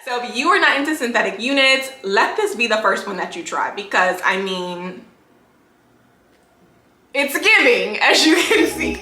So if you are not into synthetic units, let this be the first one that you try, because I mean, it's giving, as you can see.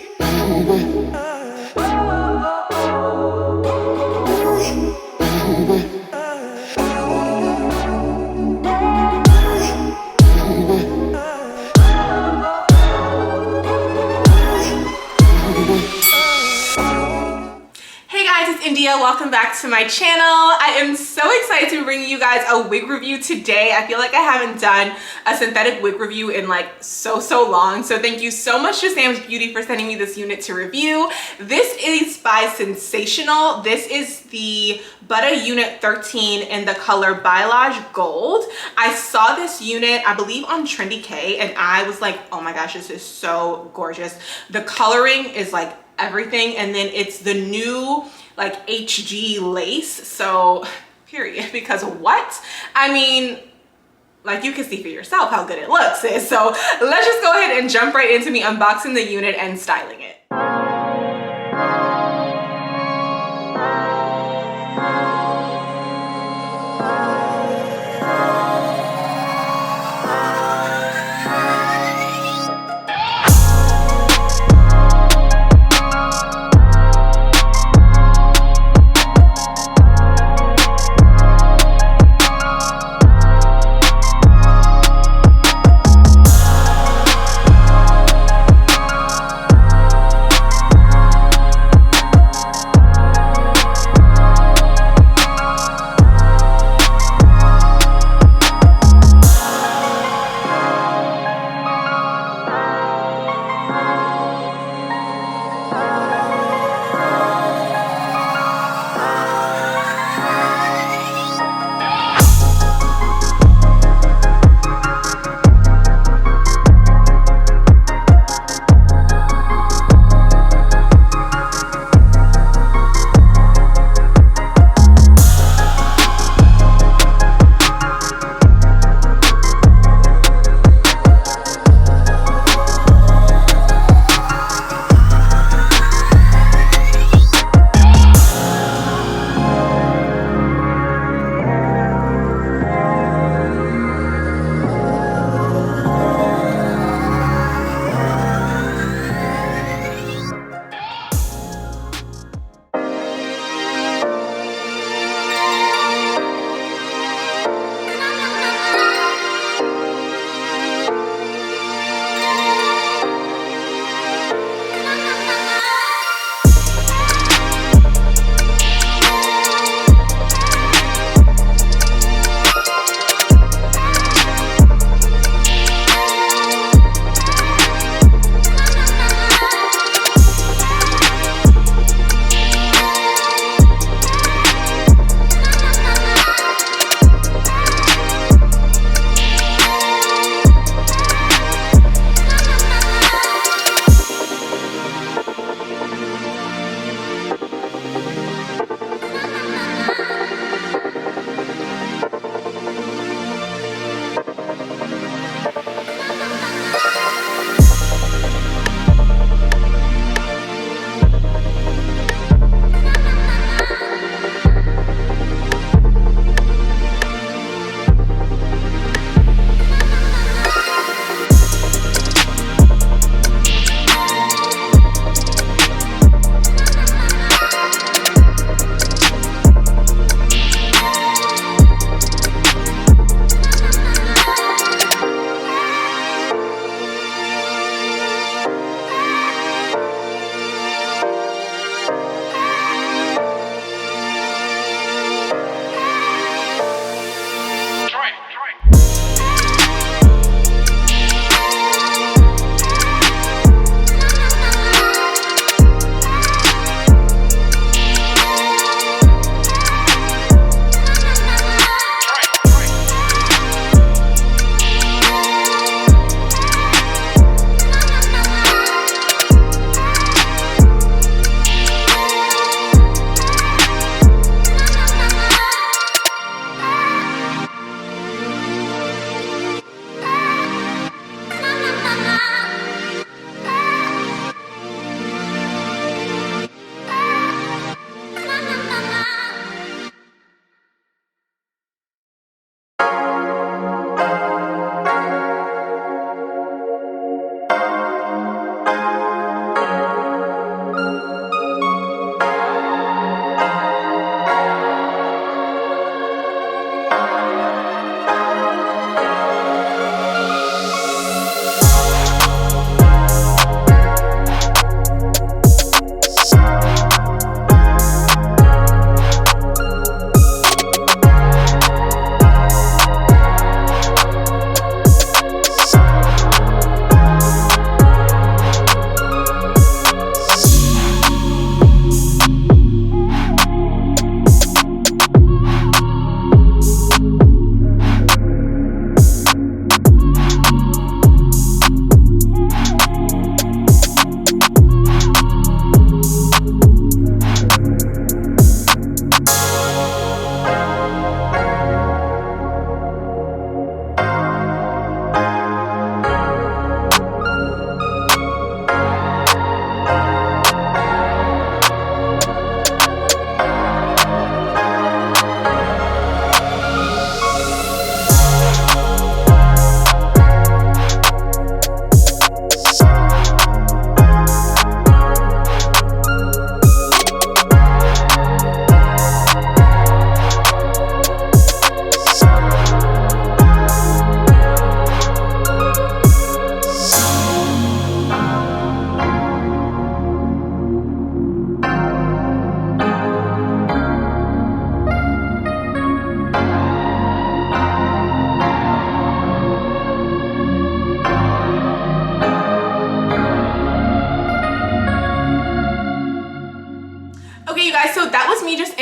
Welcome back to my channel. I am so excited to bring you guys a wig review today. I feel like I haven't done a synthetic wig review in like so long. So thank you so much to Samsbeauty for sending me this unit to review. This is by Sensational. This is the Butta Unit 13 in the color Bayalage Gold. I saw this unit, I believe, on Trendy K, and I was like, oh my gosh, this is so gorgeous. The coloring is like everything, and then it's the new like HG lace, so period, because what? I mean, like, you can see for yourself how good it looks, sis. So let's just go ahead and jump right into me unboxing the unit and styling it.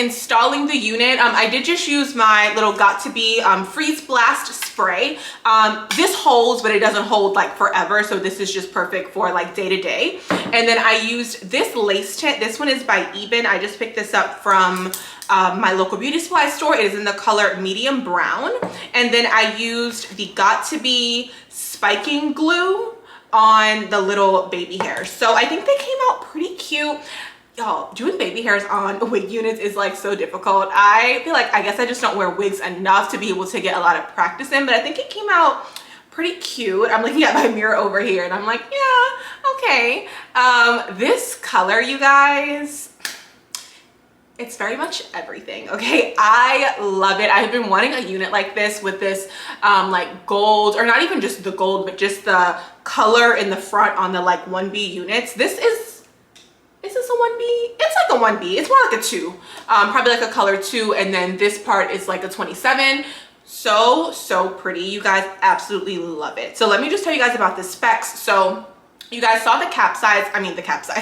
installing the unit, I did just use my little Got To Be Freeze Blast spray. This holds, but it doesn't hold like forever, so this is just perfect for like day to day. And then I used this lace tint. This one is by Eben. I just picked this up from my local beauty supply store. It is in the color medium brown. And then I used the Got To Be spiking glue on the little baby hairs. So I think they came out pretty cute. Y'all, doing baby hairs on wig units is like so difficult. I feel like, I guess I just don't wear wigs enough to be able to get a lot of practice in, but I think it came out pretty cute. I'm looking at my mirror over here and I'm like, yeah, okay. This color, you guys, it's very much everything, okay? I love it. I have been wanting a unit like this with this like gold, or not even just the gold, but just the color in the front on the like 1B units. Is this a 1B? It's like a 1B. It's more like a 2. Probably like a color 2, and then this part is like a 27. So pretty. You guys absolutely love it. So let me just tell you guys about the specs. So you guys saw the cap size.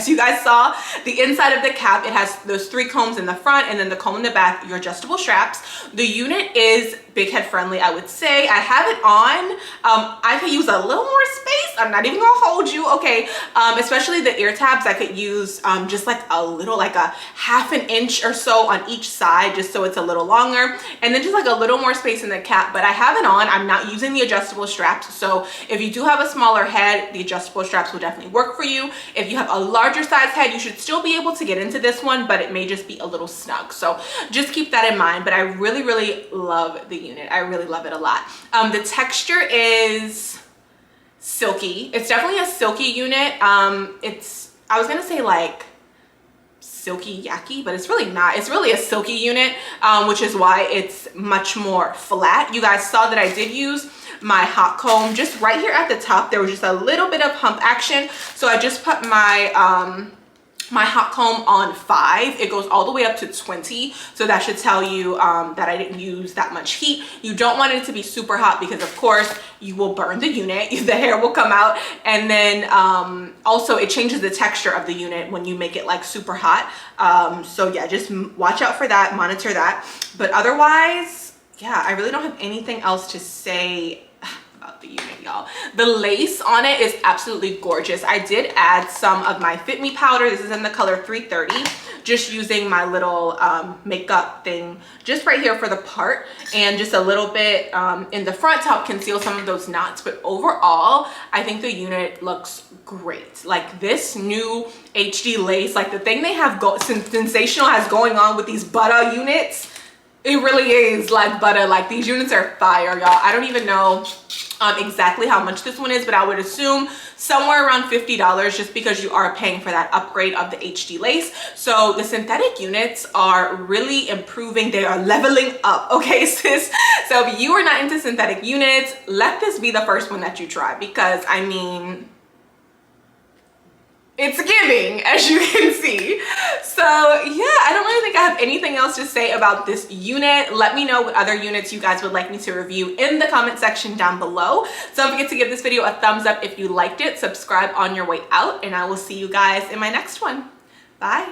You guys saw the inside of the cap. It has those 3 combs in the front and then the comb in the back, your adjustable straps. The unit is big head friendly, I would say. I have it on. I could use a little more space. I'm not even gonna hold you, okay? Especially the ear tabs, I could use just like a little, like a ½ an inch or so on each side, just so it's a little longer. And then just like a little more space in the cap, but I have it on. I'm not using the adjustable straps. So if you do have a smaller head, the adjustable straps will definitely work for you. If you have a larger size head, you should still be able to get into this one, but it may just be a little snug. So just keep that in mind. But I really love the unit. I really love it a lot. The texture is silky. It's definitely a silky unit. I was gonna say like silky yucky, but it's really not. It's really a silky unit, which is why it's much more flat. You guys saw that I did use my hot comb just right here at the top. There was just a little bit of hump action, so I just put my my hot comb on 5. It goes all the way up to 20, so that should tell you that I didn't use that much heat. You don't want it to be super hot because of course you will burn the unit. The hair will come out, and then also it changes the texture of the unit when you make it like super hot. So yeah, just watch out for that, monitor that. But otherwise, yeah, I really don't have anything else to say about the unit, y'all. The lace on it is absolutely gorgeous. I did add some of my Fit Me powder. This is in the color 330, just using my little makeup thing just right here for the part, and just a little bit in the front to help conceal some of those knots. But overall, I think the unit looks great. Like this new HD lace, like the thing they have Sensational has going on with these Butta units, it really is like butter. Like these units are fire, y'all. I don't even know exactly how much this one is, but I would assume somewhere around $50, just because you are paying for that upgrade of the HD lace. So the synthetic units are really improving. They are leveling up, okay, sis? So if you are not into synthetic units, let this be the first one that you try, because I mean, it's giving, as you can see. So yeah, I don't really think I have anything else to say about this unit. Let me know what other units you guys would like me to review in the comment section down below. Don't forget to give this video a thumbs up if you liked it, subscribe on your way out, and I will see you guys in my next one. Bye.